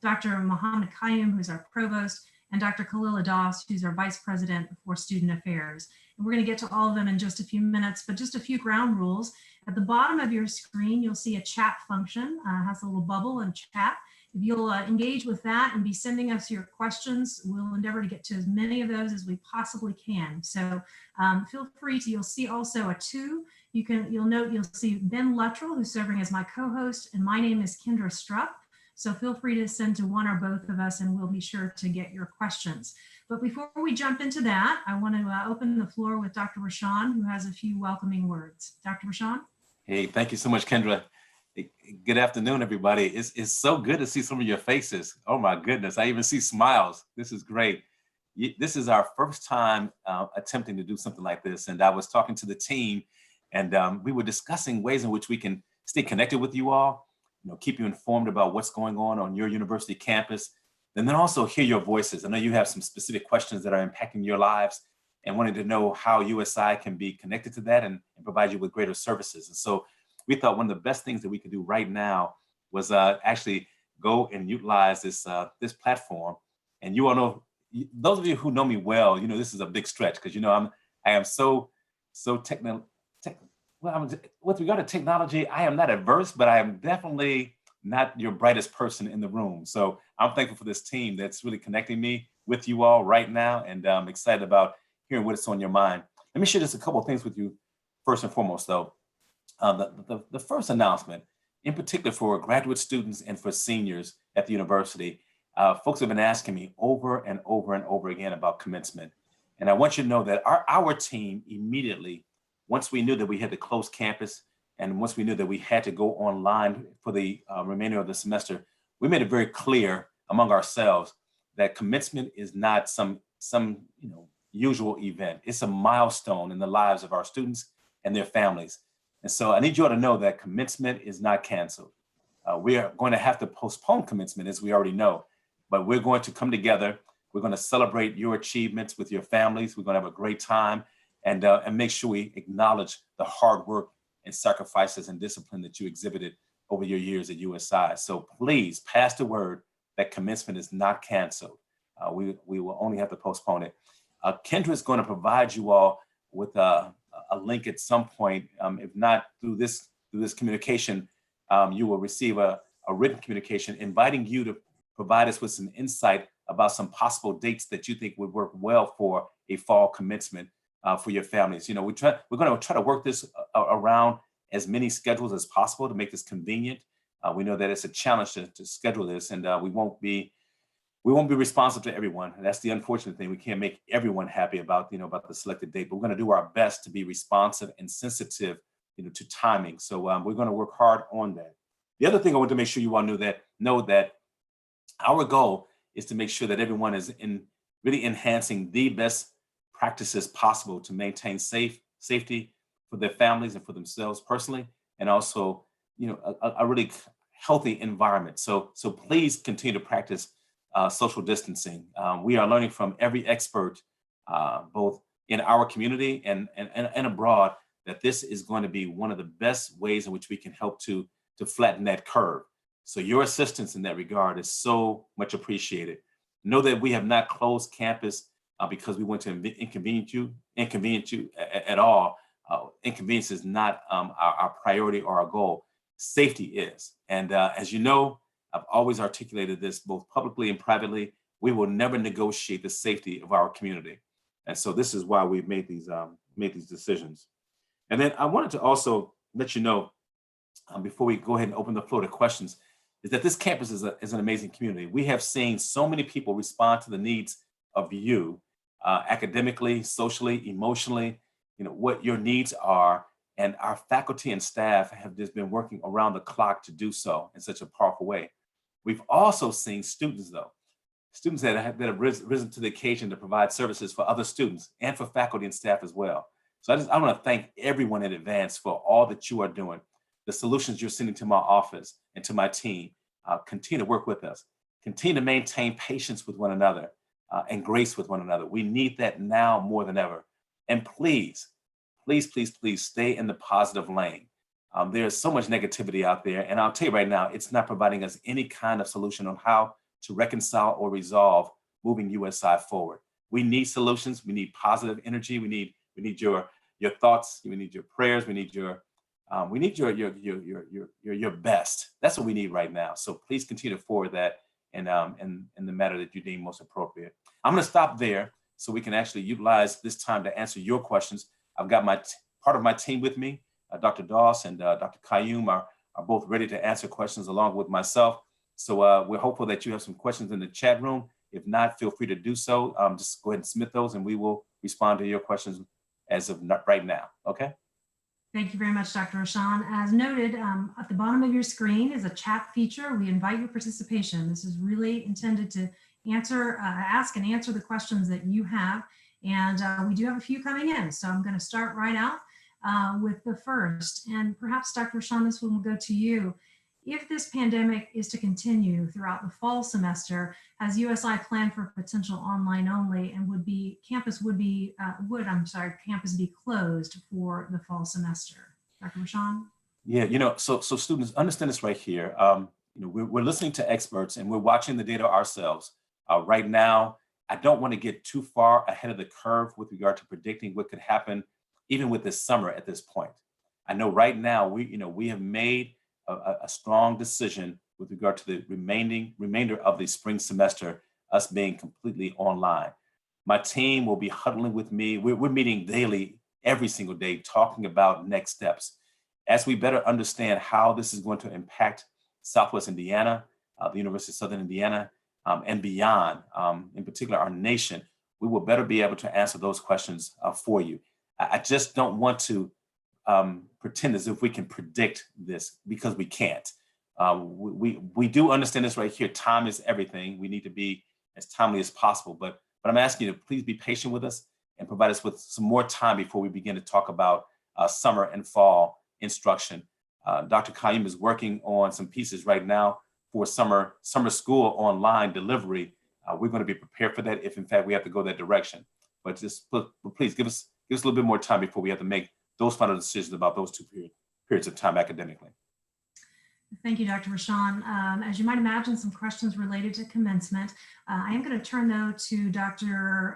Dr. Mohammed Qayyum, who's our provost, and Dr. Khalil Adas, who's our vice president for student affairs. And we're going to get to all of them in just a few minutes, but just a few ground rules. At the bottom of your screen, you'll see a chat function, has a little bubble and chat. If you'll engage with that and be sending us your questions, we'll endeavor to get to as many of those as we possibly can. So feel free to, you'll see also a 2. You'll see Ben Luttrell, who's serving as my co-host, and my name is Kendra Strupp. So feel free to send to one or both of us and we'll be sure to get your questions. But before we jump into that, I want to open the floor with Dr. Rashan, who has a few welcoming words. Dr. Rashan? Hey, thank you so much, Kendra. Good afternoon, everybody. It's so good to see some of your faces. Oh my goodness, I even see smiles. This is great. This is our first time attempting to do something like this. And I was talking to the team and we were discussing ways in which we can stay connected with you all, keep you informed about what's going on your university campus, and then also hear your voices. I know you have some specific questions that are impacting your lives and wanted to know how USI can be connected to that and provide you with greater services. And so we thought one of the best things that we could do right now was actually go and utilize this platform. And you all know, those of you who know me well, this is a big stretch because I am so with regard to technology, I am not adverse, but I am definitely not your brightest person in the room. So I'm thankful for this team that's really connecting me with you all right now. And I'm excited about hearing what's on your mind. Let me share just a couple of things with you. First and foremost, though, the first announcement, in particular for graduate students and for seniors at the university, folks have been asking me over and over and over again about commencement. And I want you to know that our team immediately, once we knew that we had to close campus and once we knew that we had to go online for the remainder of the semester, we made it very clear among ourselves that commencement is not some usual event. It's a milestone in the lives of our students and their families. And so I need you all to know that commencement is not canceled. We are going to have to postpone commencement, as we already know, but we're going to come together. We're going to celebrate your achievements with your families. We're going to have a great time and make sure we acknowledge the hard work and sacrifices and discipline that you exhibited over your years at USI. So please pass the word that commencement is not canceled. We will only have to postpone it. Kendra is going to provide you all with a link at some point. If not through this communication, you will receive a written communication inviting you to provide us with some insight about some possible dates that you think would work well for a fall commencement for your families. We're going to try to work this around as many schedules as possible to make this convenient. We know that it's a challenge to schedule this, and we won't be responsive to everyone. And that's the unfortunate thing. We can't make everyone happy about the selected date, but we're going to do our best to be responsive and sensitive, to timing. So we're going to work hard on that. The other thing I want to make sure you all know that our goal is to make sure that everyone is really enhancing the best practices possible to maintain safety for their families and for themselves personally, and also, a really healthy environment. So please continue to practice social distancing. We are learning from every expert, both in our community and abroad, that this is going to be one of the best ways in which we can help to flatten that curve. So your assistance in that regard is so much appreciated. Know that we have not closed campus because we want to inconvenience you at all. Inconvenience is not our priority or our goal. Safety is. And as you know, I've always articulated this both publicly and privately. We will never negotiate the safety of our community. And so this is why we've made these decisions. And then I wanted to also let you know, before we go ahead and open the floor to questions, is that this campus is an amazing community. We have seen so many people respond to the needs of you, academically, socially, emotionally, what your needs are. And our faculty and staff have just been working around the clock to do so in such a powerful way. We've also seen students that have risen to the occasion to provide services for other students and for faculty and staff as well. So I want to thank everyone in advance for all that you are doing, the solutions you're sending to my office and to my team. Continue to work with us, continue to maintain patience with one another and grace with one another. We need that now more than ever. And please stay in the positive lane. There's so much negativity out there. And I'll tell you right now, it's not providing us any kind of solution on how to reconcile or resolve moving USI forward. We need solutions. We need positive energy. We need your thoughts. We need your prayers. We need your best. That's what we need right now. So please continue to forward that in the matter that you deem most appropriate. I'm going to stop there so we can actually utilize this time to answer your questions. I've got part of my team with me. Dr. Doss and Dr. Qayyum are both ready to answer questions along with myself. So we're hopeful that you have some questions in the chat room. If not, feel free to do so. Just go ahead and submit those and we will respond to your questions as of right now, okay? Thank you very much, Dr. Rashan. As noted, at the bottom of your screen is a chat feature. We invite your participation. This is really intended to ask and answer the questions that you have. And we do have a few coming in. So I'm going to start right out with the first. And perhaps, Dr. Rashan, this one will go to you. If this pandemic is to continue throughout the fall semester, has USI planned for potential online only, and campus be closed for the fall semester? Dr. Rashan? Yeah, so students understand this right here. We're listening to experts and we're watching the data ourselves. Right now, I don't want to get too far ahead of the curve with regard to predicting what could happen even with this summer at this point. I know right now we have made a strong decision with regard to the remainder of the spring semester, us being completely online. My team will be huddling with me. We're meeting daily, every single day, talking about next steps. As we better understand how this is going to impact Southwest Indiana, the University of Southern Indiana, and beyond, in particular our nation, we will better be able to answer those questions for you. I just don't want to pretend as if we can predict this, because we can't. We do understand this right here. Time is everything. We need to be as timely as possible, but I'm asking you to please be patient with us and provide us with some more time before we begin to talk about summer and fall instruction. Dr. Qayyum is working on some pieces right now for summer school online delivery. We're going to be prepared for that if in fact we have to go that direction. But just please give us a little bit more time before we have to make those final decisions about those two periods of time academically. Thank you, Dr. Rashan. As you might imagine, some questions related to commencement. I am going to turn though to Dr.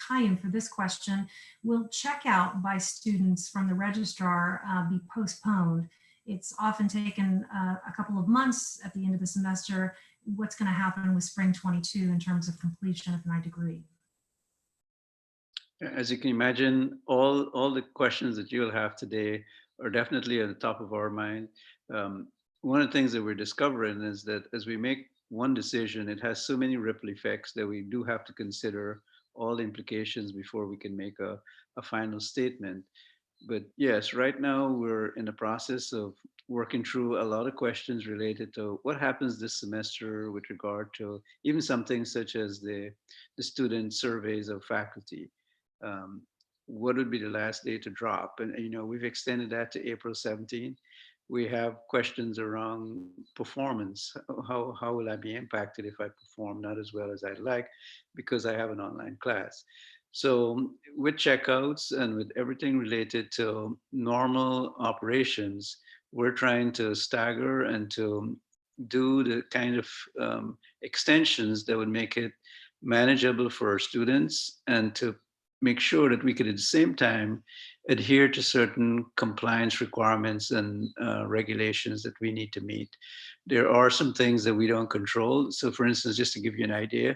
Qayyum for this question. Will checkout by students from the registrar be postponed? It's often taken a couple of months at the end of the semester. What's going to happen with spring 22 in terms of completion of my degree? As you can imagine, all the questions that you'll have today are definitely at the top of our mind. One of the things that we're discovering is that as we make one decision, it has so many ripple effects that we do have to consider all the implications before we can make a final statement. But yes, right now we're in the process of working through a lot of questions related to what happens this semester with regard to even something such as the student surveys of faculty. What would be the last day to drop? And we've extended that to April 17. We have questions around performance. How will I be impacted if I perform not as well as I'd like because I have an online class? So with checkouts and with everything related to normal operations, we're trying to stagger and to do the kind of extensions that would make it manageable for our students and to make sure that we could at the same time adhere to certain compliance requirements and regulations that we need to meet. There are some things that we don't control. So for instance, just to give you an idea,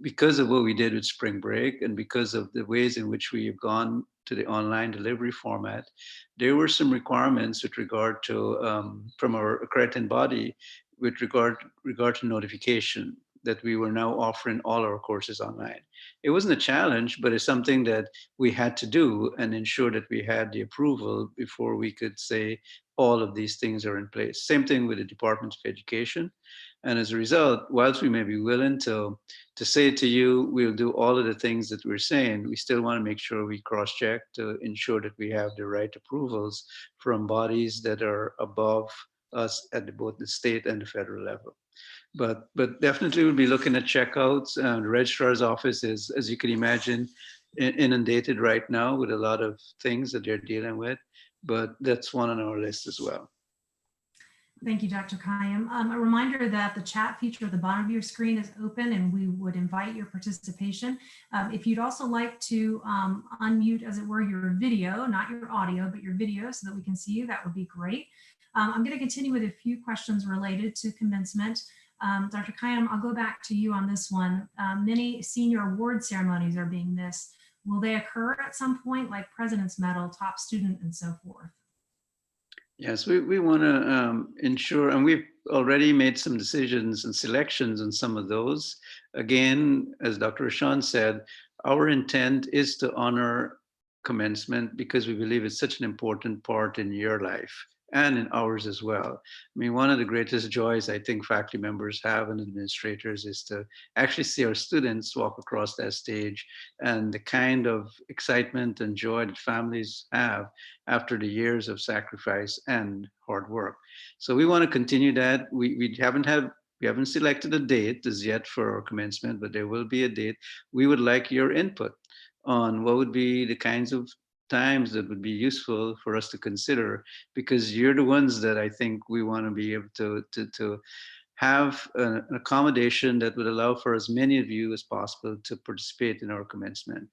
because of what we did with spring break and because of the ways in which we have gone to the online delivery format, there were some requirements with regard to, from our accrediting body, with regard to notification, that we were now offering all our courses online. It wasn't a challenge, but it's something that we had to do and ensure that we had the approval before we could say all of these things are in place. Same thing with the Department of Education. And as a result, whilst we may be willing to say to you, we'll do all of the things that we're saying, we still want to make sure we cross-check to ensure that we have the right approvals from bodies that are above us at both the state and the federal level. But definitely we'll be looking at checkouts. The registrar's office is, as you can imagine, inundated right now with a lot of things that they're dealing with, but that's one on our list as well. Thank you, Dr. Kayam. A reminder that the chat feature at the bottom of your screen is open and we would invite your participation. If you'd also like to unmute, as it were, your video, not your audio, but your video so that we can see you, that would be great. I'm going to continue with a few questions related to commencement. Dr. Kayam, I'll go back to you on this one. Many senior award ceremonies are being missed. Will they occur at some point, like President's Medal, top student, and so forth? Yes, we want to ensure, and we've already made some decisions and selections on some of those. Again, as Dr. Rashan said, our intent is to honor commencement because we believe it's such an important part in your life and in ours as well. I mean, one of the greatest joys I think faculty members have and administrators is to actually see our students walk across that stage, and the kind of excitement and joy that families have after the years of sacrifice and hard work. So we want to continue that. We haven't selected a date as yet for our commencement, but there will be a date. We would like your input on what would be the kinds of times that would be useful for us to consider, because you're the ones that I think we want to be able to have an accommodation that would allow for as many of you as possible to participate in our commencement.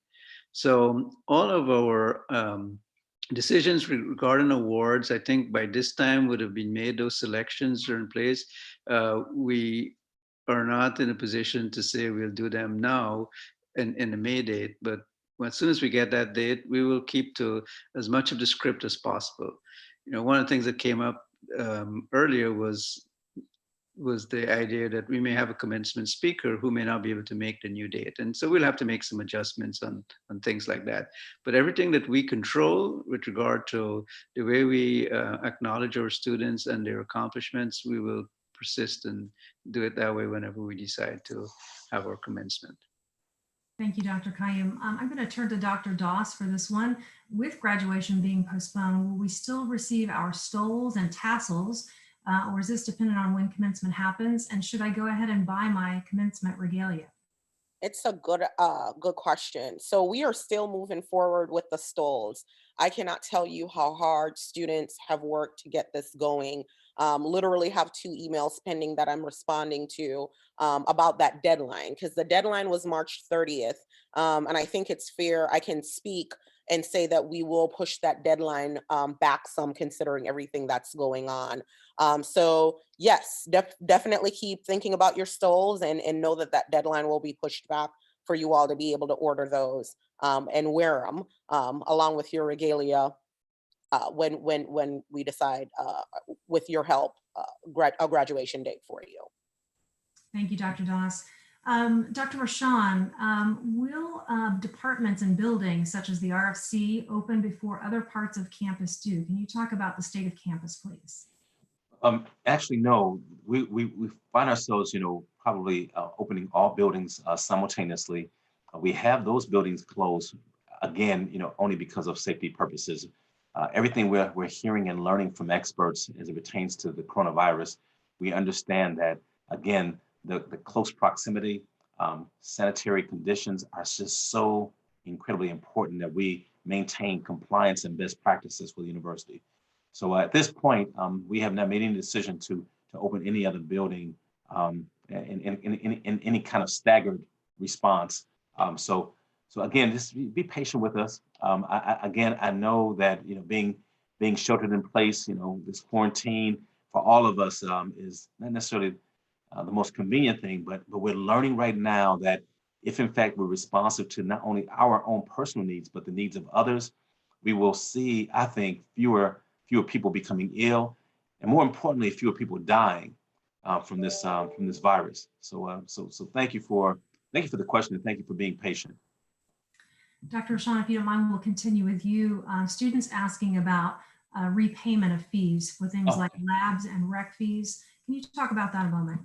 So all of our decisions regarding awards, I think by this time would have been made. Those selections are in place. We are not in a position to say we'll do them now in the May date, but as soon as we get that date, we will keep to as much of the script as possible. You know, one of the things that came up earlier was the idea that we may have a commencement speaker who may not be able to make the new date. And so we'll have to make some adjustments on things like that. But everything that we control with regard to the way we acknowledge our students and their accomplishments, we will persist and do it that way whenever we decide to have our commencement. Thank you, Dr. Kayam. I'm going to turn to Dr. Doss for this one. With graduation being postponed, will we still receive our stoles and tassels, or is this dependent on when commencement happens? And should I go ahead and buy my commencement regalia? It's a good question. So we are still moving forward with the stoles. I cannot tell you how hard students have worked to get this going. Literally have 2 emails pending that I'm responding to about that deadline, because the deadline was March 30th. And I think it's fair, I can speak and say that we will push that deadline back some, considering everything that's going on. So yes, definitely keep thinking about your stoles, and know that that deadline will be pushed back for you all to be able to order those and wear them along with your regalia when we decide with your help a graduation date for you. Thank you, Dr. Doss. Dr. Rashan, will departments and buildings such as the RFC open before other parts of campus do? Can you talk about the state of campus, please? Actually, no. We find ourselves, probably opening all buildings simultaneously. We have those buildings closed again, only because of safety purposes. Everything we're hearing and learning from experts as it pertains to the coronavirus, we understand that, again, the close proximity, sanitary conditions are just so incredibly important that we maintain compliance and best practices for the university. So at this point, we have not made any decision to open any other building in any kind of staggered response. So again, just be patient with us. I know that being sheltered in place, this quarantine for all of us is not necessarily the most convenient thing, but we're learning right now that if in fact we're responsive to not only our own personal needs, but the needs of others, we will see, I think, fewer people becoming ill, and more importantly, fewer people dying from this virus. So thank you for the question, and thank you for being patient. Dr. Rashan, if you don't mind, we'll continue with you. Students asking about repayment of fees for things like labs and rec fees. Can you talk about that a moment?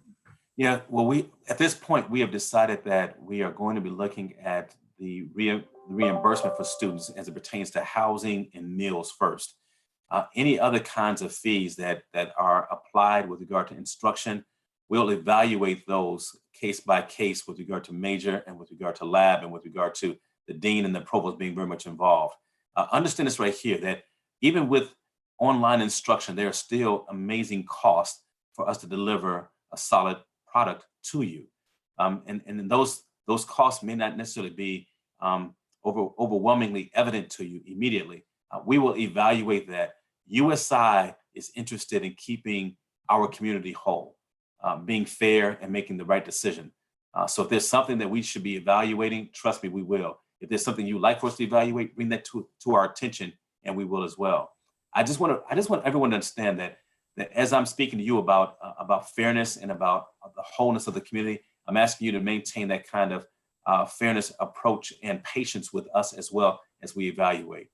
Yeah, well, at this point, we have decided that we are going to be looking at the reimbursement for students as it pertains to housing and meals first. Any other kinds of fees that are applied with regard to instruction, we'll evaluate those case by case with regard to major and with regard to lab and with regard to the dean and the provost being very much involved. Understand this right here, that even with online instruction, there are still amazing costs for us to deliver a solid product to you. And those costs may not necessarily be overwhelmingly evident to you immediately. We will evaluate that. USI is interested in keeping our community whole, being fair and making the right decision. So if there's something that we should be evaluating, trust me, we will. If there's something you'd like for us to evaluate, bring that to our attention, and we will as well. I just want everyone to understand that as I'm speaking to you about fairness and about the wholeness of the community, I'm asking you to maintain that kind of fairness approach and patience with us as well as we evaluate.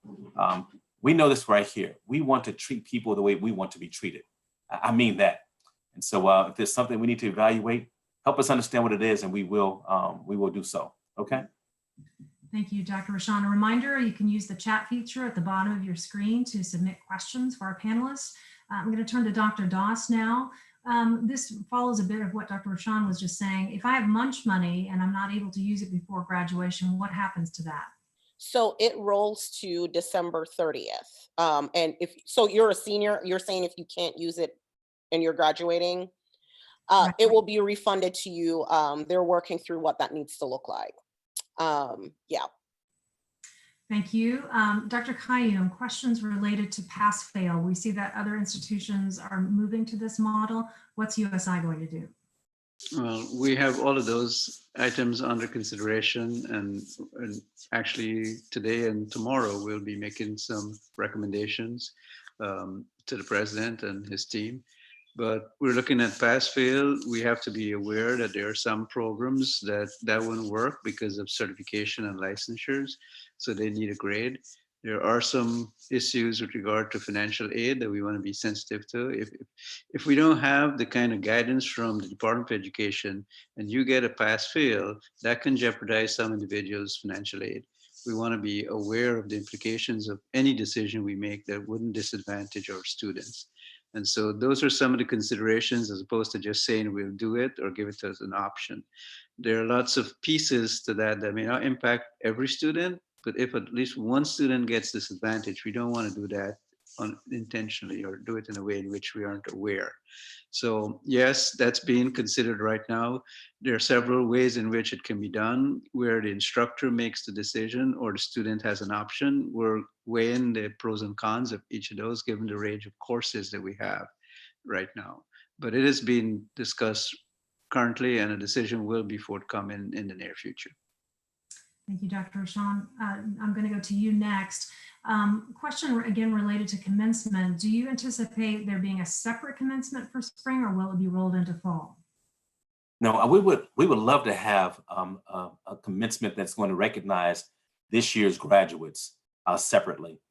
We know this right here. We want to treat people the way we want to be treated. I mean that. And so if there's something we need to evaluate, help us understand what it is, and we will do so. Okay. Thank you, Dr. Rashan. A reminder, you can use the chat feature at the bottom of your screen to submit questions for our panelists. I'm going to turn to Dr. Doss now. This follows a bit of what Dr. Rashan was just saying. If I have munch money and I'm not able to use it before graduation, what happens to that? So it rolls to December 30th. And so you're a senior, you're saying if you can't use it and you're graduating, Right. it will be refunded to you. They're working through what that needs to look like. Yeah. Thank you. Dr. Qayyum, questions related to pass-fail. We see that other institutions are moving to this model. What's USI going to do? Well, we have all of those items under consideration, and actually today and tomorrow we'll be making some recommendations to the president and his team. But we're looking at pass-fail. We have to be aware that there are some programs that wouldn't work because of certification and licensures, so they need a grade. There are some issues with regard to financial aid that we want to be sensitive to. If we don't have the kind of guidance from the Department of Education and you get a pass-fail, that can jeopardize some individuals' financial aid. We want to be aware of the implications of any decision we make that wouldn't disadvantage our students. And so those are some of the considerations, as opposed to just saying we'll do it or give it as an option. There are lots of pieces to that may not impact every student, but if at least one student gets disadvantaged, we don't want to do that unintentionally or do it in a way in which we aren't aware. So yes, that's being considered right now. There are several ways in which it can be done, where the instructor makes the decision or the student has an option. We're weighing the pros and cons of each of those given the range of courses that we have right now. But it is being discussed currently, and a decision will be forthcoming in the near future. Thank you, Dr. Rashan. I'm going to go to you next. Question again related to commencement. Do you anticipate there being a separate commencement for spring, or will it be rolled into fall? No, we would love to have a commencement that's going to recognize this year's graduates separately.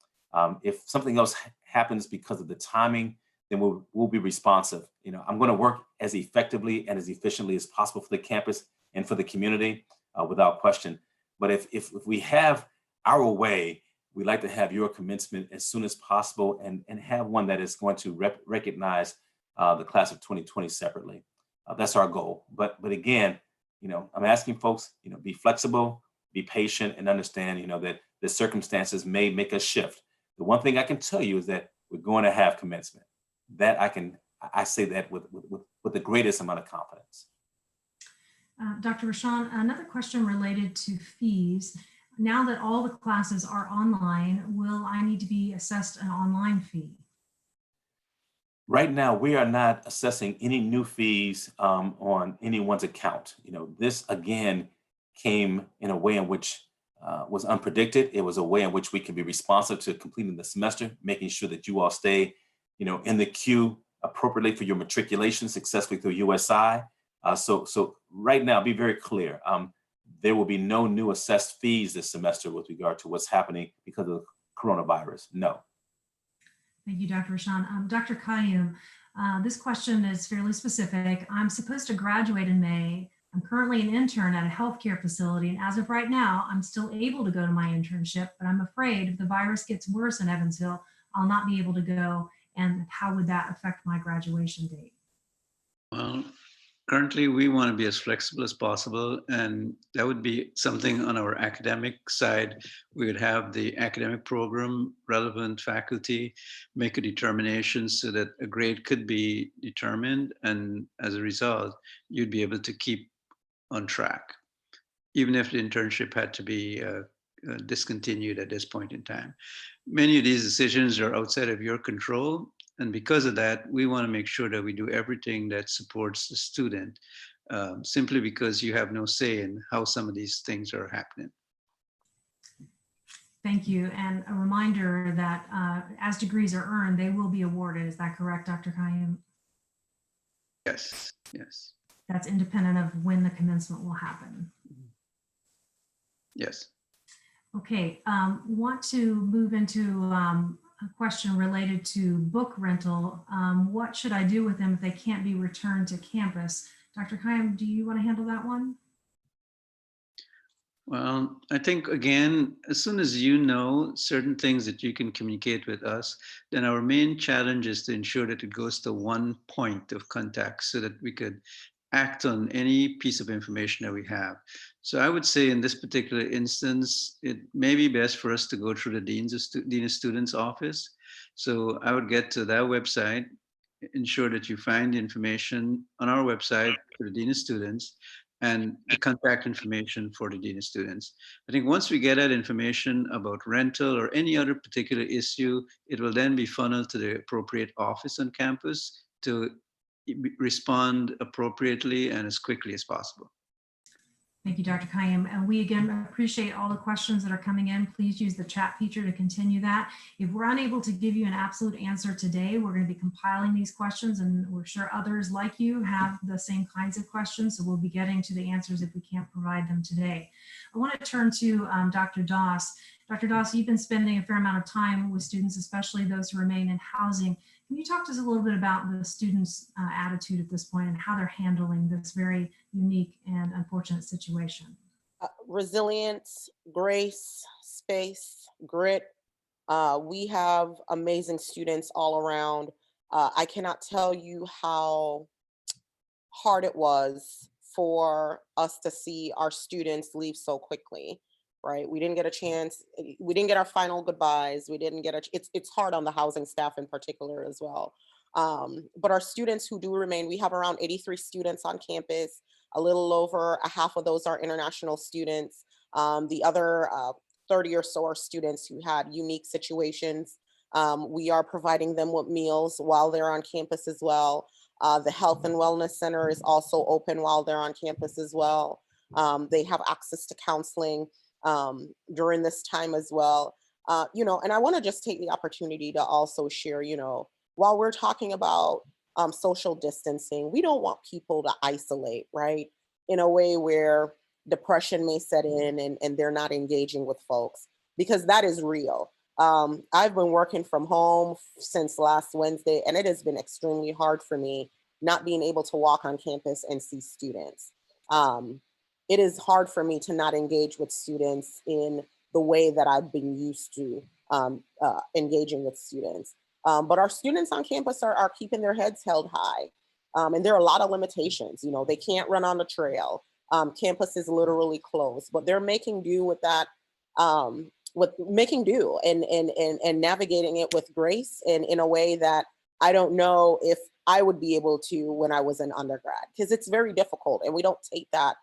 If something else happens because of the timing, then we'll be responsive. I'm going to work as effectively and as efficiently as possible for the campus and for the community, without question. But if we have our way, we'd like to have your commencement as soon as possible and have one that is going to recognize the class of 2020 separately. That's our goal. But again, I'm asking folks, be flexible, be patient, and understand, that the circumstances may make us shift. The one thing I can tell you is that we're going to have commencement. That I say that with the greatest amount of confidence. Dr. Rashan, another question related to fees. Now that all the classes are online, will I need to be assessed an online fee? Right now, we are not assessing any new fees on anyone's account. This again came in a way in which was unpredicted. It was a way in which we can be responsive to completing the semester, making sure that you all stay, in the queue appropriately for your matriculation successfully through USI. So right now, be very clear. There will be no new assessed fees this semester with regard to what's happening because of the coronavirus. No. Thank you, Dr. Rashan. Dr. Qayyum, this question is fairly specific. I'm supposed to graduate in May. I'm currently an intern at a healthcare facility, and as of right now, I'm still able to go to my internship, but I'm afraid if the virus gets worse in Evansville, I'll not be able to go. And how would that affect my graduation date? Well, currently we want to be as flexible as possible, and that would be something on our academic side. We would have the academic program relevant faculty make a determination so that a grade could be determined, and as a result, you'd be able to keep on track, even if the internship had to be discontinued at this point in time. Many of these decisions are outside of your control. And because of that, we want to make sure that we do everything that supports the student, simply because you have no say in how some of these things are happening. Thank you. And a reminder that as degrees are earned, they will be awarded. Is that correct, Dr. Kayem? Yes, yes, That's independent of when the commencement will happen. yes. Okay, want to move into a question related to book rental. What should I do with them if they can't be returned to campus? Dr. Kayem, do you want to handle that one? Well, I think, again, as soon as you know certain things that you can communicate with us, then our main challenge is to ensure that it goes to one point of contact so that we could act on any piece of information that we have. So I would say in this particular instance, it may be best for us to go through the Dean of Students office. So I would get to that website, ensure that you find the information on our website for the Dean of Students and the contact information for the Dean of Students. I think once we get that information about rental or any other particular issue, it will then be funneled to the appropriate office on campus to respond appropriately and as quickly as possible. Thank you, Dr. Kayem. And we again appreciate all the questions that are coming in. Please use the chat feature to continue that. If we're unable to give you an absolute answer today, we're going to be compiling these questions, and we're sure others like you have the same kinds of questions. So we'll be getting to the answers if we can't provide them today. I want to turn to Dr. Doss. Dr. Doss, you've been spending a fair amount of time with students, especially those who remain in housing. Can you talk to us a little bit about the students' attitude at this point and how they're handling this very unique and unfortunate situation? Resilience, grace, space, grit. We have amazing students all around. I cannot tell you how hard it was for us to see our students leave so quickly, right? We didn't get a chance. We didn't get our final goodbyes. We didn't get it's hard on the housing staff in particular as well. But our students who do remain, we have around 83 students on campus. A little over a half of those are international students. The other 30 or so are students who had unique situations. We are providing them with meals while they're on campus as well. The Health and Wellness Center is also open while they're on campus as well. They have access to counseling during this time as well. And I want to just take the opportunity to also share, while we're talking about social distancing, we don't want people to isolate, right? In a way where depression may set in and they're not engaging with folks, because that is real. I've been working from home since last Wednesday, and it has been extremely hard for me not being able to walk on campus and see students. It is hard for me to not engage with students in the way that I've been used to engaging with students. But our students on campus are keeping their heads held high. And there are a lot of limitations. They can't run on the trail. Campus is literally closed, but they're making do with that, with making do and navigating it with grace and in a way that I don't know if I would be able to when I was an undergrad, because it's very difficult and we don't take that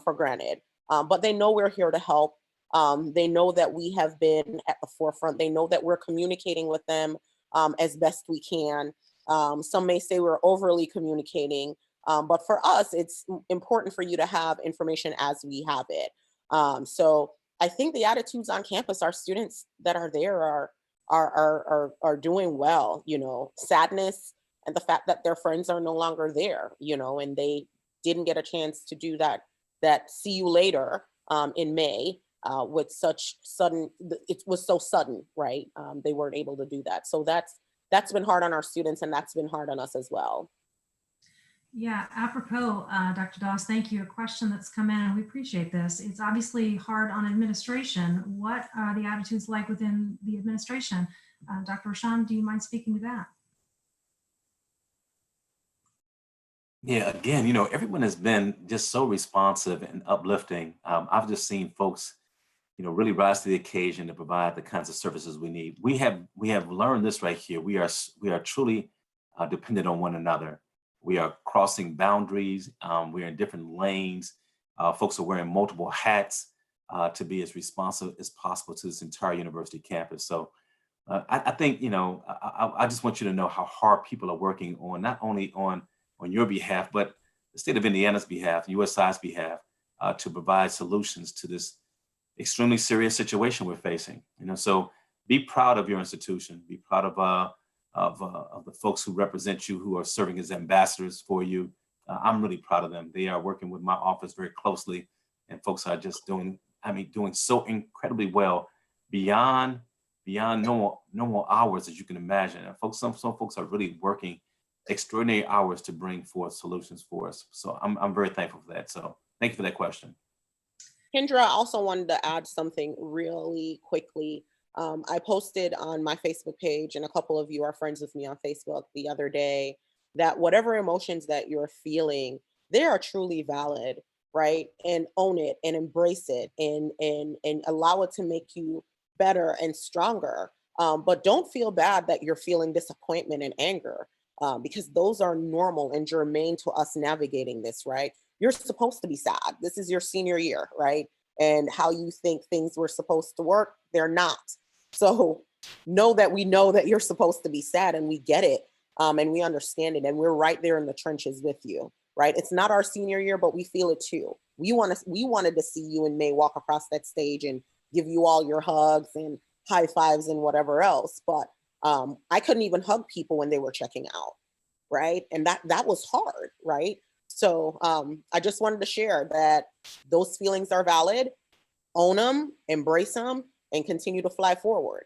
for granted. But they know we're here to help. They know that we have been at the forefront. They know that we're communicating with them as best we can. Some may say we're overly communicating, but for us, it's important for you to have information as we have it. So I think the attitudes on campus, our students that are there are doing well. Sadness and the fact that their friends are no longer there, and they didn't get a chance to do that see you later in May with such sudden, it was so sudden, right? They weren't able to do that. So that's been hard on our students, and that's been hard on us as well. Yeah, apropos, Dr. Doss, thank you. A question that's come in, and we appreciate this. It's obviously hard on administration. What are the attitudes like within the administration? Dr. Rochon, do you mind speaking to that? Yeah, again, everyone has been just so responsive and uplifting. I've just seen folks, really rise to the occasion to provide the kinds of services we need. We have learned this right here. We are truly dependent on one another. We are crossing boundaries. We are in different lanes. Folks are wearing multiple hats to be as responsive as possible to this entire university campus. So I think I just want you to know how hard people are working on not only on your behalf, but the state of Indiana's behalf, USI's behalf, to provide solutions to this extremely serious situation we're facing. So be proud of your institution. Be proud of the folks who represent you, who are serving as ambassadors for you. I'm really proud of them. They are working with my office very closely, and folks are just doing so incredibly well beyond normal hours as you can imagine. And some folks are really working extraordinary hours to bring forth solutions for us. So I'm very thankful for that. So thank you for that question. Kendra, I also wanted to add something really quickly. I posted on my Facebook page, and a couple of you are friends with me on Facebook the other day, that whatever emotions that you're feeling, they are truly valid, right? And own it and embrace it and allow it to make you better and stronger. But don't feel bad that you're feeling disappointment and anger, because those are normal and germane to us navigating this, right? You're supposed to be sad. This is your senior year, right? And how you think things were supposed to work, they're not. So know that we know that you're supposed to be sad, and we get it, and we understand it, and we're right there in the trenches with you, right? It's not our senior year, but we feel it too. We wanted to see you in May walk across that stage and give you all your hugs and high fives and whatever else, but I couldn't even hug people when they were checking out, right? And that was hard, right? So I just wanted to share that those feelings are valid. Own them, embrace them, and continue to fly forward.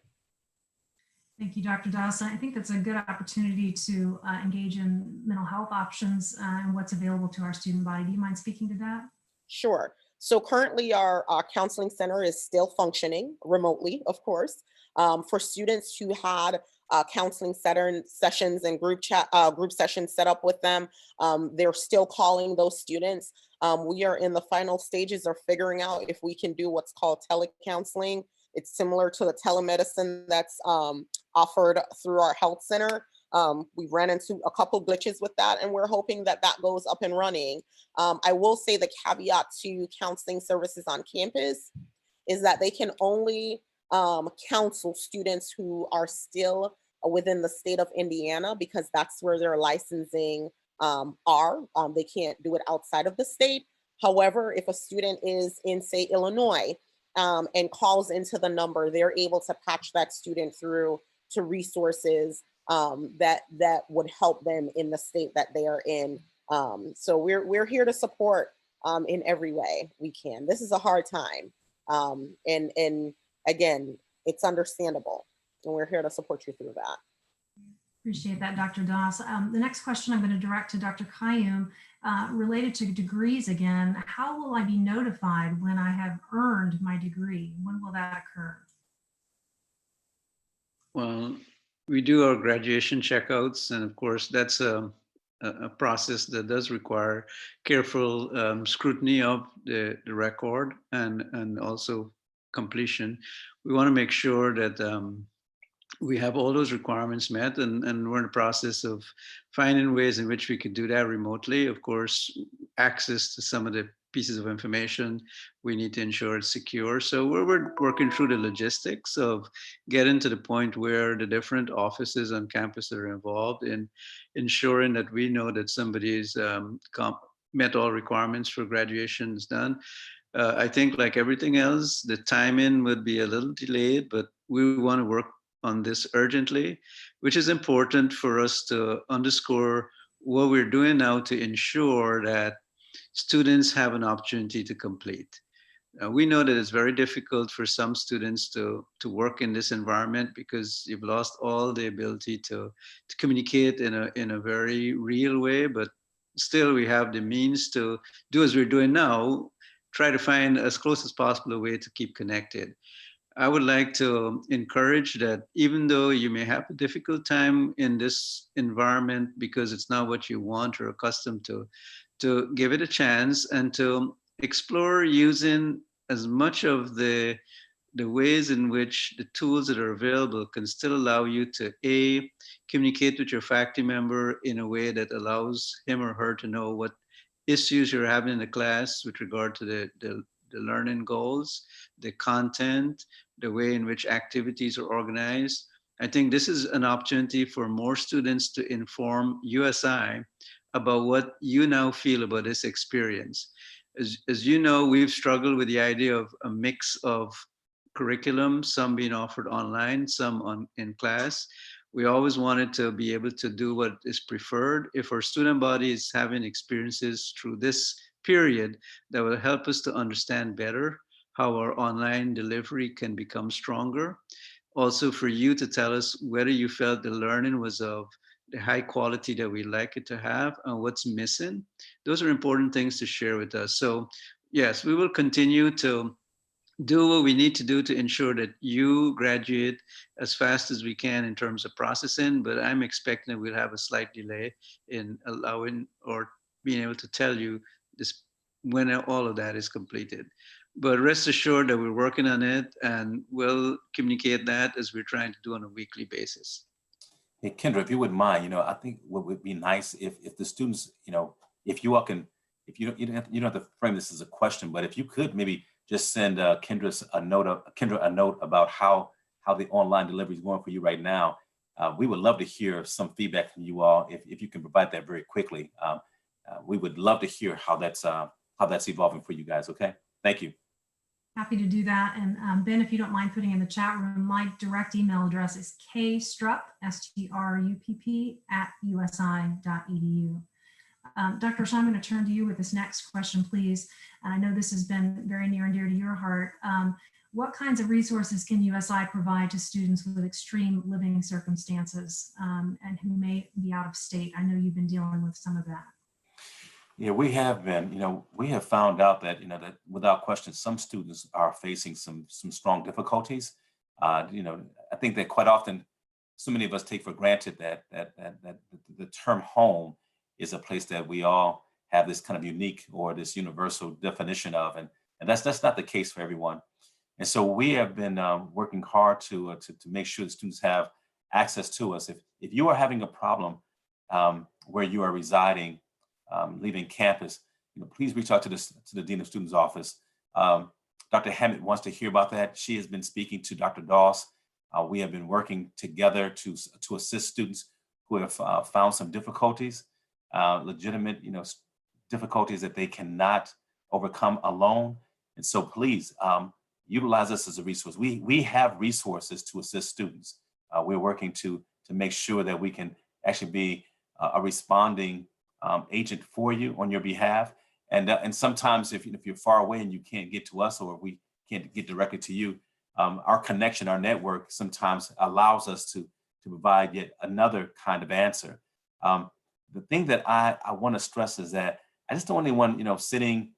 Thank you, Dr. Dawson. I think that's a good opportunity to engage in mental health options and what's available to our student body. Do you mind speaking to that? Sure. So currently our counseling center is still functioning remotely, of course. For students who had counseling sessions and group sessions set up with them, they're still calling those students. We are in the final stages of figuring out if we can do what's called telecounseling. It's similar to the telemedicine that's offered through our health center. We ran into a couple glitches with that, and we're hoping that that goes up and running. I will say the caveat to counseling services on campus is that they can only counsel students who are still within the state of Indiana, because that's where their licensing are. They can't do it outside of the state. However, if a student is in, say, Illinois, and calls into the number, they're able to patch that student through to resources that would help them in the state that they are in. So we're here to support in every way we can. This is a hard time, and again, it's understandable, and we're here to support you through that. Appreciate that, Dr. Doss. The next question I'm going to direct to Dr. Qayyum, related to degrees again. How will I be notified when I have earned my degree? When will that occur? Well, we do our graduation checkouts, and of course, that's a process that does require careful scrutiny of the record and also completion. We want to make sure that we have all those requirements met, and we're in the process of finding ways in which we could do that remotely. Of course, access to some of the pieces of information, we need to ensure it's secure. So we're working through the logistics of getting to the point where the different offices on campus are involved in ensuring that we know that somebody's met all requirements for graduation is done. I think like everything else, the timing would be a little delayed, but we want to work on this urgently, which is important for us to underscore what we're doing now to ensure that students have an opportunity to complete. We know that it's very difficult for some students to work in this environment because you've lost all the ability to communicate in a very real way, but still we have the means to do as we're doing now, try to find as close as possible a way to keep connected. I would like to encourage that even though you may have a difficult time in this environment because it's not what you want or accustomed to give it a chance and to explore using as much of the ways in which the tools that are available can still allow you to communicate with your faculty member in a way that allows him or her to know what issues you're having in the class with regard to the learning goals, the content, the way in which activities are organized. I think this is an opportunity for more students to inform USI about what you now feel about this experience. As you know, we've struggled with the idea of a mix of curriculum, some being offered online, some in class. We always wanted to be able to do what is preferred. If our student body is having experiences through this period, that will help us to understand better how our online delivery can become stronger. Also for you to tell us whether you felt the learning was of the high quality that we like it to have and what's missing. Those are important things to share with us. So yes, we will continue to do what we need to do to ensure that you graduate as fast as we can in terms of processing, but I'm expecting that we'll have a slight delay in allowing or being able to tell you this when all of that is completed. But rest assured that we're working on it and we'll communicate that as we're trying to do on a weekly basis. Hey, Kendra, if you wouldn't mind, I think what would be nice if the students, if you all can, if you don't have to frame this as a question, but if you could maybe just send Kendra a note about how the online delivery is going for you right now. We would love to hear some feedback from you all if you can provide that very quickly. We would love to hear how that's evolving for you guys. Okay, thank you. Happy to do that. And Ben, if you don't mind putting in the chat room, my direct email address is kstrupp, STRUPP @usi.edu. Dr. Shaw, I'm going to turn to you with this next question, please. And I know this has been very near and dear to your heart. What kinds of resources can USI provide to students with extreme living circumstances and who may be out of state? I know you've been dealing with some of that. Yeah, we have been. We have found out that that without question, some students are facing some strong difficulties. I think that quite often, so many of us take for granted that the term home is a place that we all have this kind of unique or this universal definition of, and that's not the case for everyone. And so we have been working hard to make sure the students have access to us. If you are having a problem where you are residing, leaving campus, please reach out to the Dean of Students office. Dr. Hammett wants to hear about that. She has been speaking to Dr. Doss. We have been working together to assist students who have found some difficulties, legitimate, difficulties that they cannot overcome alone. And so please utilize us as a resource. We have resources to assist students. We're working to make sure that we can actually be a responding agent for you on your behalf. And sometimes if you're far away and you can't get to us or we can't get directly to you, our connection, our network sometimes allows us to provide yet another kind of answer. The thing that I want to stress is that I just don't want anyone, sitting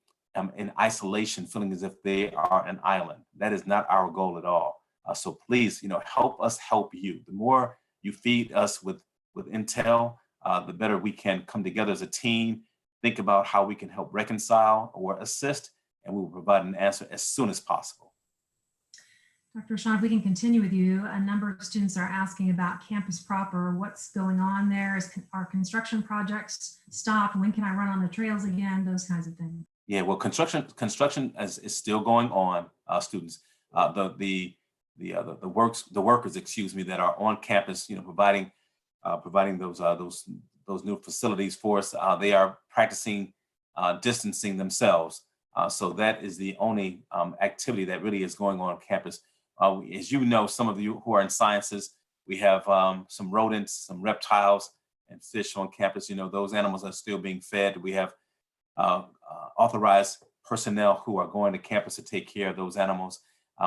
in isolation, feeling as if they are an island. That is not our goal at all. So please, help us help you. The more you feed us with intel, the better we can come together as a team, think about how we can help reconcile or assist, and we will provide an answer as soon as possible. Dr. Shaw, if we can continue with you, a number of students are asking about campus proper. What's going on there? Are construction projects stopped? When can I run on the trails again? Those kinds of things. Yeah, well, construction is still going on, students. The workers, that are on campus, providing those new facilities for us. They are practicing distancing themselves. So that is the only activity that really is going on campus. As you know, some of you who are in sciences, we have some rodents, some reptiles and fish on campus. Those animals are still being fed. We have authorized personnel who are going to campus to take care of those animals.